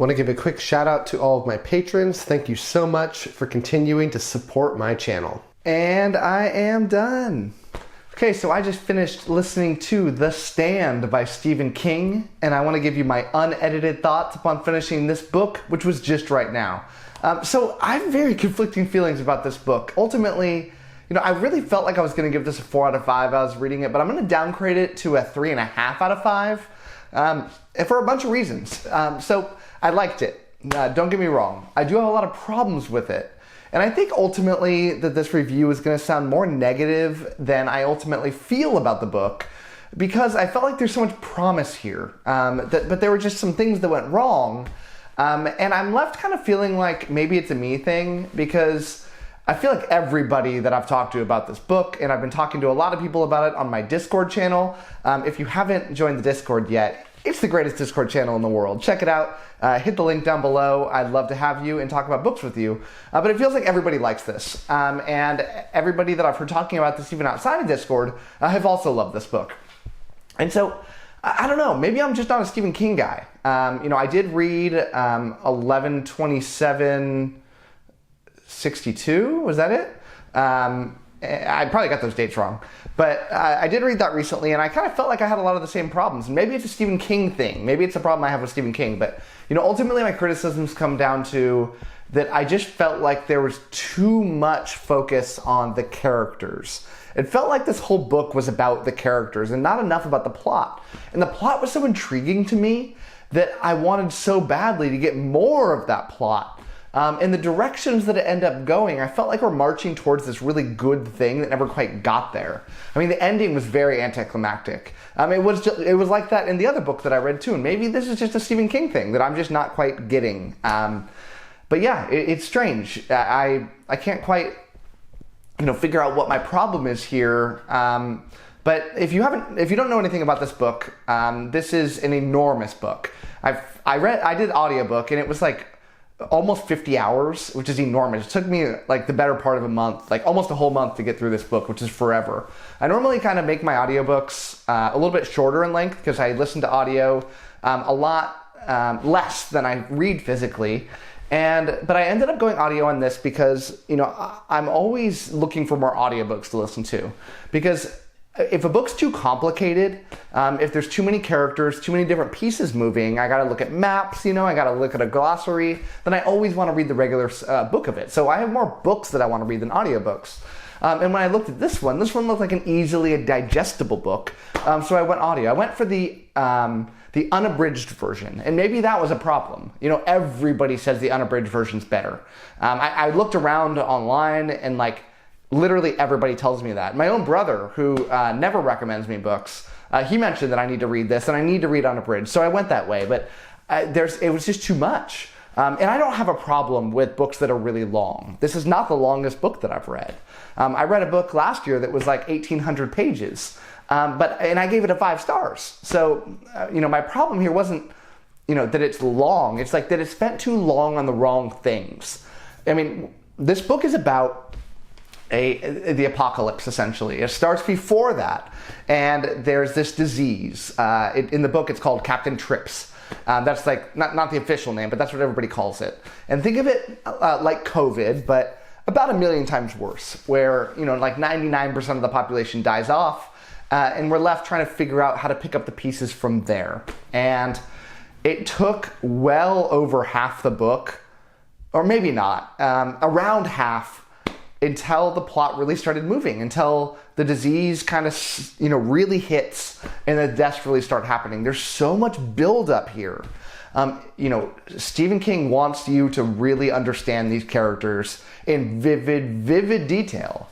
Want to give a quick shout out to all of my patrons. Thank you so much for continuing to support my channel. And I am done. Okay, so I just finished listening to The Stand by Stephen King, and I want to give you my unedited thoughts upon finishing this book, which was just right now. So I have very conflicting feelings about this book. Ultimately, I really felt like I was going to give this a 4 out of 5 as I was reading it, but I'm going to downgrade it to a 3.5 out of 5 for a bunch of reasons. So I liked it. Don't get me wrong. I do have a lot of problems with it. And I think ultimately that this review is going to sound more negative than I ultimately feel about the book, because I felt like there's so much promise here, but there were just some things that went wrong. And I'm left kind of feeling like maybe it's a me thing, because I feel like everybody that I've talked to about this book, and I've been talking to a lot of people about it on my Discord channel. If you haven't joined the Discord yet, it's the greatest Discord channel in the world. Check it out. Hit the link down below. I'd love to have you and talk about books with you. But it feels like everybody likes this. And everybody that I've heard talking about this even outside of Discord have also loved this book. And so, I don't know, maybe I'm just not a Stephen King guy. I did read 11/27/62, was that it? I probably got those dates wrong, but I did read that recently, and I kind of felt like I had a lot of the same problems. And maybe it's a Stephen King thing. Maybe it's a problem I have with Stephen King, but ultimately my criticisms come down to that I just felt like there was too much focus on the characters. It felt like this whole book was about the characters and not enough about the plot. And the plot was so intriguing to me that I wanted so badly to get more of that plot. And the directions that it ended up going, I felt like we're marching towards this really good thing that never quite got there. I mean, the ending was very anticlimactic. It was like that in the other book that I read too, and maybe this is just a Stephen King thing that I'm just not quite getting. But yeah, it's strange. I can't quite figure out what my problem is here. But if you don't know anything about this book, this is an enormous book. I did audiobook, and it was like almost 50 hours, which is enormous. It took me like the better part of a month, like almost a whole month to get through this book, which is forever. I normally kind of make my audiobooks a little bit shorter in length because I listen to audio a lot less than I read physically. But I ended up going audio on this because, I'm always looking for more audiobooks to listen to, because if a book's too complicated, if there's too many characters, too many different pieces moving, I gotta look at maps, I gotta look at a glossary, then I always wanna read the regular book of it. So I have more books that I wanna read than audiobooks. And when I looked at this one looked like an easily digestible book. So I went audio. I went for the unabridged version, and maybe that was a problem. Everybody says the unabridged version's better. I looked around online, and literally everybody tells me that. My own brother, who never recommends me books, he mentioned that I need to read this and I need to read unabridged. So I went that way, but it was just too much. And I don't have a problem with books that are really long. This is not the longest book that I've read. I read a book last year that was like 1,800 pages, and I gave it a 5 stars. So, my problem here wasn't, that it's long. It's like that it spent too long on the wrong things. I mean, this book is about the apocalypse, essentially. It starts before that, and there's this disease. In the book, it's called Captain Trips. That's not the official name, but that's what everybody calls it. And think of it like COVID, but about 1 million times worse, where 99% of the population dies off, and we're left trying to figure out how to pick up the pieces from there. And it took well over half the book, or maybe not, around half, until the plot really started moving, until the disease kind of, really hits and the deaths really start happening. There's so much buildup here. Stephen King wants you to really understand these characters in vivid detail.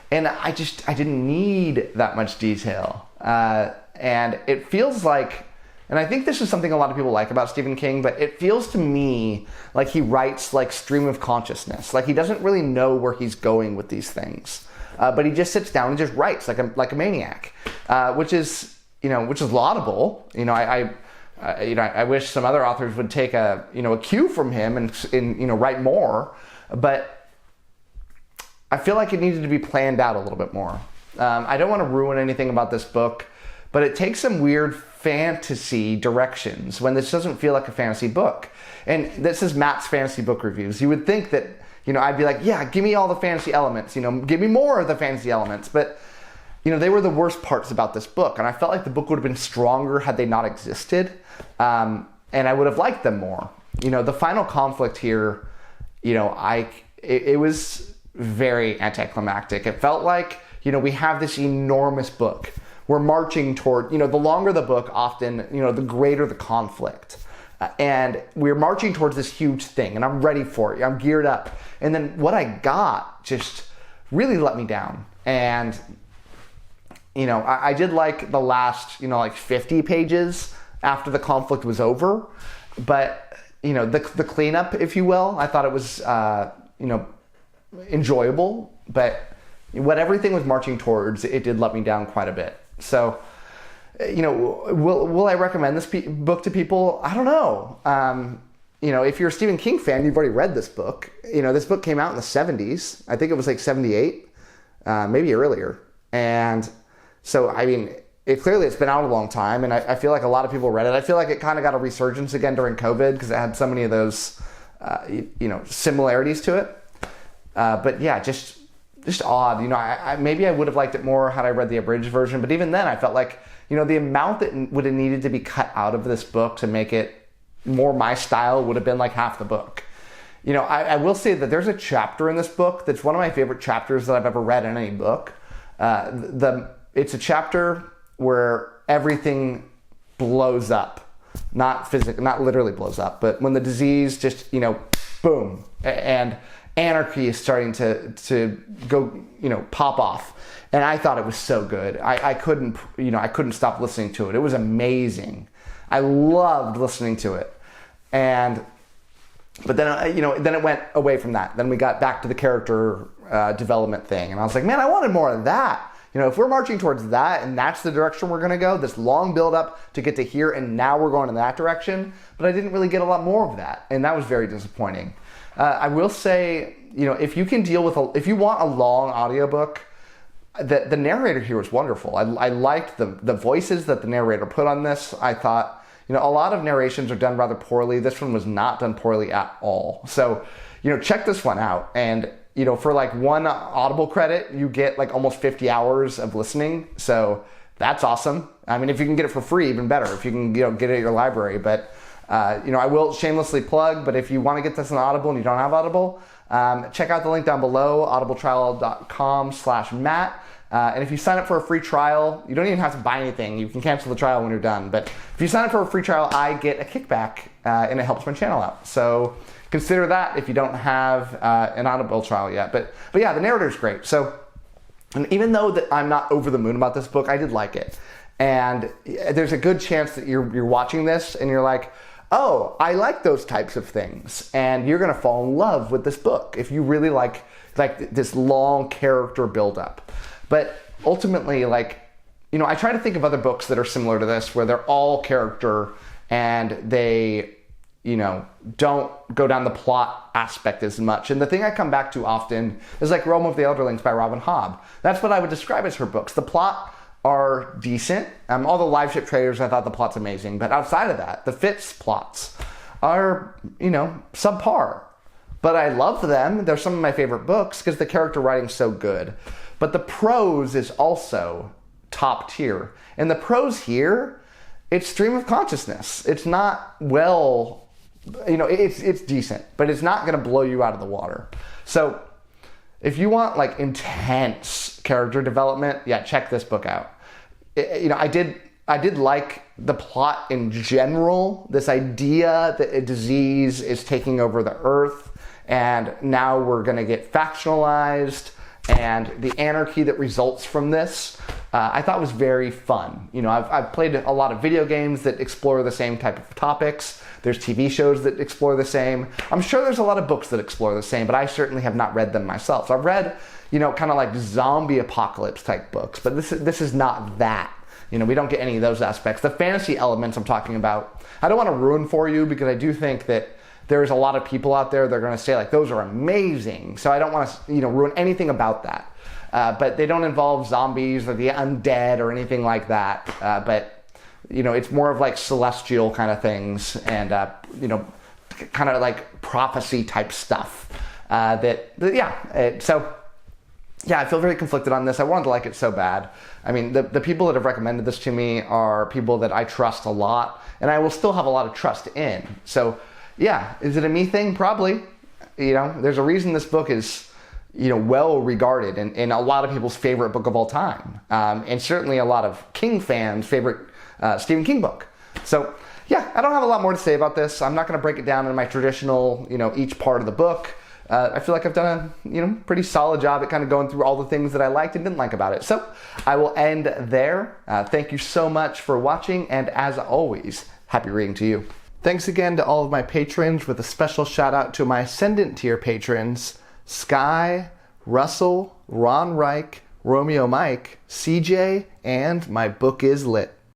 And I didn't need that much detail. And it feels like, and I think this is something a lot of people like about Stephen King, but it feels to me like he writes like stream of consciousness. Like he doesn't really know where he's going with these things. But he just sits down and just writes like a maniac, which is laudable. I wish some other authors would take a cue from him and write more, but I feel like it needed to be planned out a little bit more. I don't want to ruin anything about this book, but it takes some weird fantasy directions when this doesn't feel like a fantasy book. And this is Matt's fantasy book reviews. You would think that, I'd be like, yeah, give me all the fantasy elements, give me more of the fantasy elements. But, they were the worst parts about this book. And I felt like the book would have been stronger had they not existed. And I would have liked them more. The final conflict here, it was very anticlimactic. It felt like, we have this enormous book. We're marching toward, the longer the book, often, the greater the conflict. And we're marching towards this huge thing, and I'm ready for it. I'm geared up. And then what I got just really let me down. And, I did like the last, 50 pages after the conflict was over. But, the cleanup, if you will, I thought it was, enjoyable. But what everything was marching towards, it did let me down quite a bit. So, will I recommend this book to people? I don't know. If you're a Stephen King fan, you've already read this book. This book came out in the 70s. I think it was like 78, maybe earlier. And so, it's been out a long time, and I feel like a lot of people read it. I feel like it kind of got a resurgence again during COVID because it had so many of those, similarities to it. But yeah, just odd. Maybe I would have liked it more had I read the abridged version. But even then, I felt like, the amount that would have needed to be cut out of this book to make it more my style would have been like half the book. I will say that there's a chapter in this book that's one of my favorite chapters that I've ever read in any book. It's a chapter where everything blows up, not literally blows up, but when the disease just, boom, and anarchy is starting to go, pop off. And I thought it was so good. I couldn't stop listening to it. It was amazing. I loved listening to it. But then, then it went away from that. Then we got back to the character development thing. And I was like, man, I wanted more of that. If we're marching towards that and that's the direction we're going to go, this long build up to get to here, and now we're going in that direction. But I didn't really get a lot more of that. And that was very disappointing. I will say, if you can if you want a long audiobook, the narrator here was wonderful. I liked the voices that the narrator put on this. I thought, a lot of narrations are done rather poorly. This one was not done poorly at all. So, check this one out. And, for like one Audible credit, you get like almost 50 hours of listening. So that's awesome. If you can get it for free, even better. If you can, get it at your library. But, I will shamelessly plug, but if you want to get this on Audible and you don't have Audible, check out the link down below, audibletrial.com/Matt. And if you sign up for a free trial, you don't even have to buy anything. You can cancel the trial when you're done. But if you sign up for a free trial, I get a kickback, and it helps my channel out. So consider that if you don't have an Audible trial yet. But yeah, the narrator's great. So, and even though that I'm not over the moon about this book, I did like it. And there's a good chance that you're watching this and you're like, oh, I like those types of things. And you're going to fall in love with this book if you really like this long character buildup. But ultimately, I try to think of other books that are similar to this where they're all character and they, don't go down the plot aspect as much. And the thing I come back to often is like Realm of the Elderlings by Robin Hobb. That's what I would describe as her books. The plot are decent. All the live ship trailers, I thought the plot's amazing. But outside of that, the Fitz plots are, subpar. But I love them. They're some of my favorite books because the character writing's so good. But the prose is also top tier. And the prose here, it's stream of consciousness. It's not it's decent, but it's not going to blow you out of the water. So if you want intense character development, yeah, check this book out. I did like the plot in general, this idea that a disease is taking over the earth and now we're going to get factionalized, and the anarchy that results from this, I thought was very fun. I've played a lot of video games that explore the same type of topics. There's TV shows that explore the same. I'm sure there's a lot of books that explore the same, but I certainly have not read them myself. So I've read, kind of like zombie apocalypse type books, but this is not that. We don't get any of those aspects. The fantasy elements I'm talking about, I don't want to ruin for you because I do think that there's a lot of people out there that are going to say those are amazing. So I don't want to, ruin anything about that. But they don't involve zombies or the undead or anything like that. But it's more of like celestial kind of things and, kind of like prophecy type stuff. So I feel very conflicted on this. I wanted to like it so bad. I mean, the people that have recommended this to me are people that I trust a lot, and I will still have a lot of trust in. So, yeah, is it a me thing? Probably. There's a reason this book is, well regarded and a lot of people's favorite book of all time, and certainly a lot of King fans' favorite Stephen King book. So, yeah, I don't have a lot more to say about this. I'm not going to break it down in my traditional, each part of the book. I feel like I've done a pretty solid job at kind of going through all the things that I liked and didn't like about it. So I will end there. Thank you so much for watching, and as always, happy reading to you. Thanks again to all of my patrons, with a special shout out to my Ascendant tier patrons, Sky, Russell, Ron Reich, Romeo Mike, CJ, and my book is lit.